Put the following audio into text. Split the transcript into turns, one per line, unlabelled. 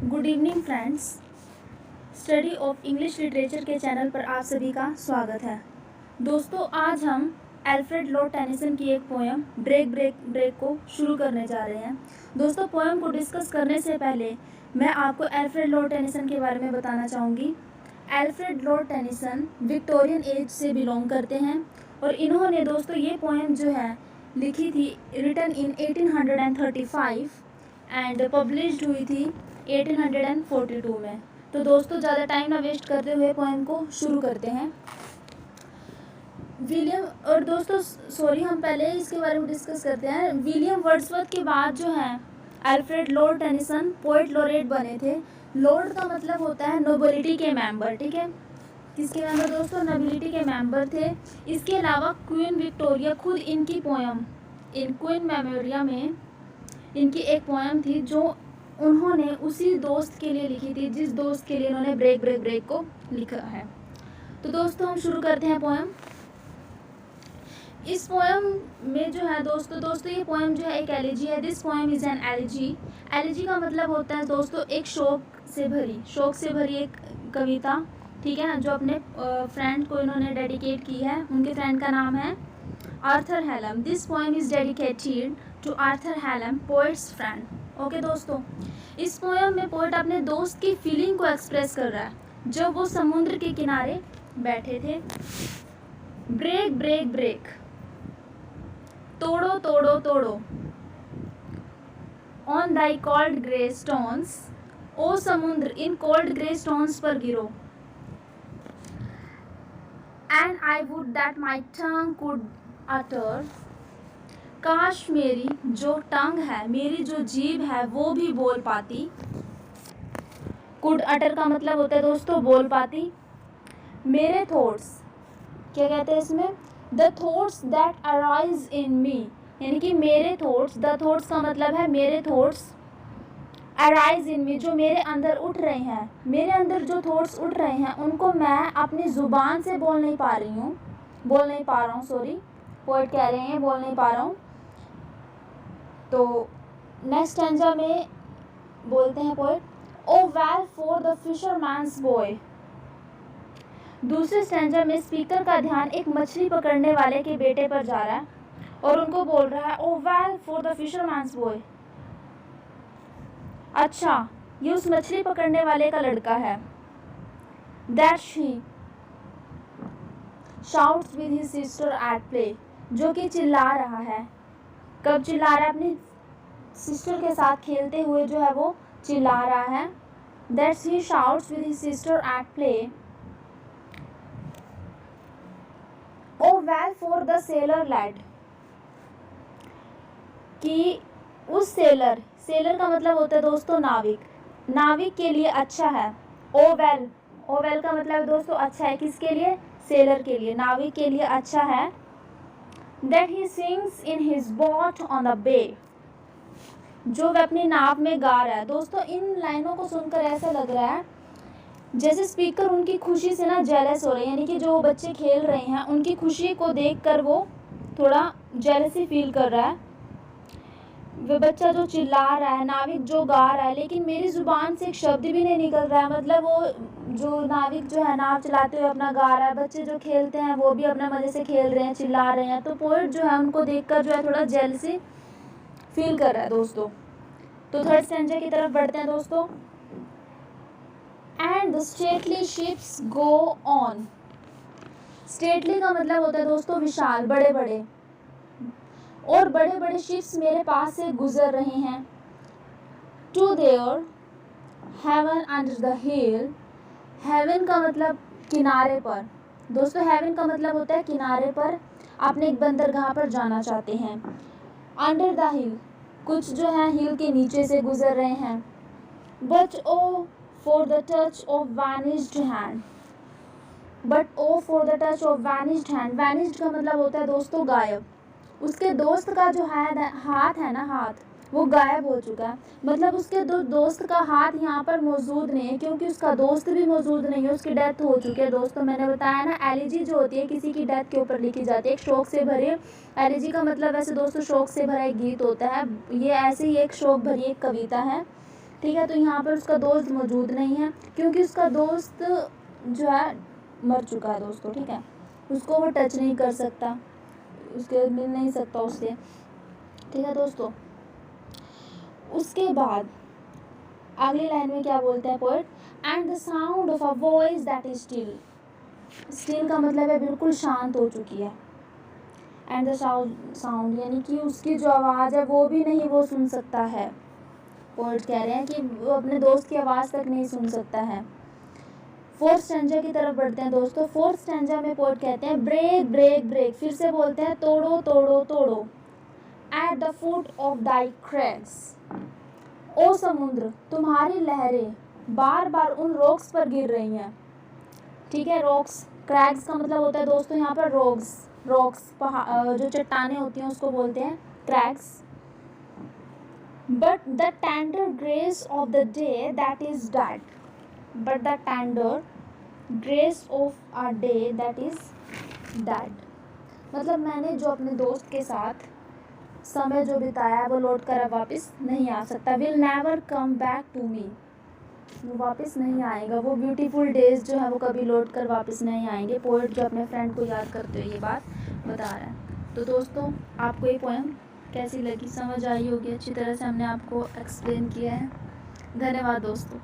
Good evening friends. Study of English literature के channel पर आप सभी का स्वागत है। दोस्तों, आज हम अल्फ्रेड लॉर्ड टेनिसन की एक पोएम ब्रेक ब्रेक ब्रेक को शुरू करने जा रहे हैं। दोस्तों, पोएम को डिस्कस करने से पहले मैं आपको अल्फ्रेड लॉर्ड टेनिसन के बारे में बताना चाहूँगी। Alfred Lord Tennyson Victorian age से बिलोंग करते हैं और इन्होंने दोस्तों ये पोएम जो है लिखी थी रिटन इन 1835 एंड पब्लिश्ड हुई थी 1842 में। तो दोस्तों, ज़्यादा टाइम ना वेस्ट करते हुए पोएम को शुरू करते हैं। हम पहले इसके बारे में डिस्कस करते हैं। विलियम वर्ड्सवर्थ के बाद जो है Alfred Lord Tennyson poet laureate बने थे। लॉर्ड का मतलब होता है नोबिलिटी के मेंबर, ठीक है। किसके मेंबर दोस्तों? नोबिलिटी के मेंबर थे। इसके अलावा क्वीन विक्टोरिया खुद इनकी पोएम इन क्वीन मेमोरिया में इनकी एक पोएम थी जो उन्होंने उसी दोस्त के लिए लिखी थी जिस दोस्त के लिए उन्होंने ब्रेक ब्रेक ब्रेक को लिखा है। तो दोस्तों, हम शुरू करते हैं पोएम। इस पोएम में जो है दोस्तों ये पोएम जो है एक एलिजी है। This poem is an elegy. Elegy का मतलब होता है दोस्तों एक शोक से भरी एक कविता, ठीक है, जो अपने फ्रेंड को इन्होंने डेडिकेट की है। उनके फ्रेंड का नाम है Arthur Hallam. This poem is dedicated to Arthur Hallam, poet's friend. Okay दोस्तों, इस पोएम में पोएट अपने दोस्त की फीलिंग को एक्सप्रेस कर रहा है जब वो समुद्र के किनारे बैठे थे। ब्रेक ब्रेक ब्रेक, तोड़ो तोड़ो तोड़ो, on thy cold grey stones, ओ समुद्र इन कोल्ड ग्रे स्टोन्स पर गिरो। And I would that my tongue could utter, काश मेरी जो टंग है, मेरी जो जीभ है वो भी बोल पाती। कुड अटर का मतलब होता है दोस्तों बोल पाती। मेरे थॉट्स, क्या कहते हैं इसमें? The thoughts that arise in me, यानी कि मेरे थॉट्स, द थॉट्स का मतलब है मेरे थॉट्स, अराइज इन मी जो मेरे अंदर उठ रहे हैं, मेरे अंदर जो थॉट्स उठ रहे हैं उनको मैं अपनी ज़ुबान से बोल नहीं पा रहा हूँ सॉरी, पोएट कह रहे हैं बोल नहीं पा रहा हूँ। तो नेक्स्ट स्टैंजा में बोलते हैं poet, O well for the fisherman's boy. दूसरे स्टैंजा में स्पीकर का ध्यान एक मछली पकड़ने वाले के बेटे पर जा रहा है और उनको बोल रहा है O well for the fisherman's boy. अच्छा, ये उस मछली पकड़ने वाले का लड़का है। That she shouts with his sister at play, जो कि चिल्ला रहा है। कब चिल्ला रहा है? अपनी सिस्टर के साथ खेलते हुए जो है वो चिल्ला रहा है। That's he shouts with his sister at play, O well for the sailor lad, कि उस सेलर का मतलब होता है दोस्तों नाविक के लिए अच्छा है। ओ वेल का मतलब दोस्तों अच्छा है, किसके लिए? सेलर के लिए, नाविक के लिए अच्छा है। That he sings in his boat on the bay, जो वह अपनी नाव में गा रहा है। दोस्तों, इन लाइनों को सुनकर ऐसा लग रहा है जैसे स्पीकर उनकी खुशी से ना जेलस हो रहे हैं, यानी कि जो बच्चे खेल रहे हैं उनकी खुशी को देखकर वो थोड़ा जेलसी फील कर रहा है। वह बच्चा जो चिल्ला रहा है, नाविक जो गा रहा है, लेकिन मेरी ज़ुबान से एक शब्द भी नहीं निकल रहा है। मतलब वो जो नाविक जो है नाव चलाते हुए अपना गा रहा है, बच्चे जो खेलते हैं वो भी अपना मज़े से खेल रहे हैं, चिल्ला रहे हैं। तो पोएट जो है उनको देखकर जो है थोड़ा जेलसी फील कर रहा है दोस्तों। तो थर्ड स्टैंजा की तरफ बढ़ते हैं दोस्तों। And the stately ships go on. Stately का मतलब होता है दोस्तों विशाल, बड़े बड़े, और बड़े बड़े शिप्स मेरे पास से गुजर रहे हैं। To their haven under the hill. Haven का मतलब किनारे पर दोस्तों, हेवन का मतलब होता है किनारे पर, आपने एक बंदरगाह पर जाना चाहते हैं। अंडर द हिल, कुछ जो है हिल के नीचे से गुजर रहे हैं। But O for the touch of vanished hand, but O for the touch of vanished hand. Vanished का मतलब होता है दोस्तों गायब। उसके दोस्त का जो हाथ है ना, हाथ वो गायब हो चुका है। मतलब उसके दोस्त का हाथ यहाँ पर मौजूद नहीं है, क्योंकि उसका दोस्त भी मौजूद नहीं है, उसकी डेथ हो चुकी है। दोस्तों, मैंने बताया ना, एलिजी जो होती है किसी की डेथ के ऊपर लिखी जाती है, एक शोक से भरे। एलिजी का मतलब वैसे दोस्तों शोक से भरा एक गीत होता है, ये ऐसे ही एक शोक भरी एक कविता है, ठीक है। तो यहाँ पर उसका दोस्त मौजूद नहीं है क्योंकि उसका दोस्त जो है मर चुका है दोस्तों, ठीक है। उसको वो टच नहीं कर सकता, उसके मिल नहीं सकता उससे, ठीक है दोस्तों। उसके बाद अगली लाइन में क्या बोलते हैं poet, and the sound of a voice that is still. Still का मतलब है बिल्कुल शांत हो चुकी है। एंड द साउंड यानी कि उसकी जो आवाज़ है वो भी नहीं वो सुन सकता है। पोएट कह रहे हैं कि वो अपने दोस्त की आवाज़ तक नहीं सुन सकता है। फोर्थ स्टैंजा की तरफ बढ़ते हैं दोस्तों। फोर्थ स्टैंजा में पोएट कहते हैं ब्रेक ब्रेक ब्रेक, फिर से बोलते हैं तोड़ो तोड़ो तोड़ो। At the foot of thy crags, ओ समुद्र तुम्हारी लहरें बार बार उन रॉक्स पर गिर रही हैं, ठीक है। रॉक्स, क्रैग्स का मतलब होता है दोस्तों यहाँ पर रॉक्स। जो चट्टानें होती हैं उसको बोलते हैं crags. But the tender grace of the day that is dead, but the tender grace of a day that is dead, मतलब मैंने जो अपने दोस्त के साथ समय जो बिताया है वो लौट कर अब वापस नहीं आ सकता। Will never come back to me, वो वापस नहीं आएगा। वो ब्यूटीफुल डेज जो है वो कभी लौट कर वापस नहीं आएंगे। पोएट जो अपने फ्रेंड को याद करते हुए ये बात बता रहा है। तो दोस्तों आपको ये पोएम कैसी लगी, समझ आई होगी, अच्छी तरह से हमने आपको एक्सप्लेन किया है। धन्यवाद दोस्तों।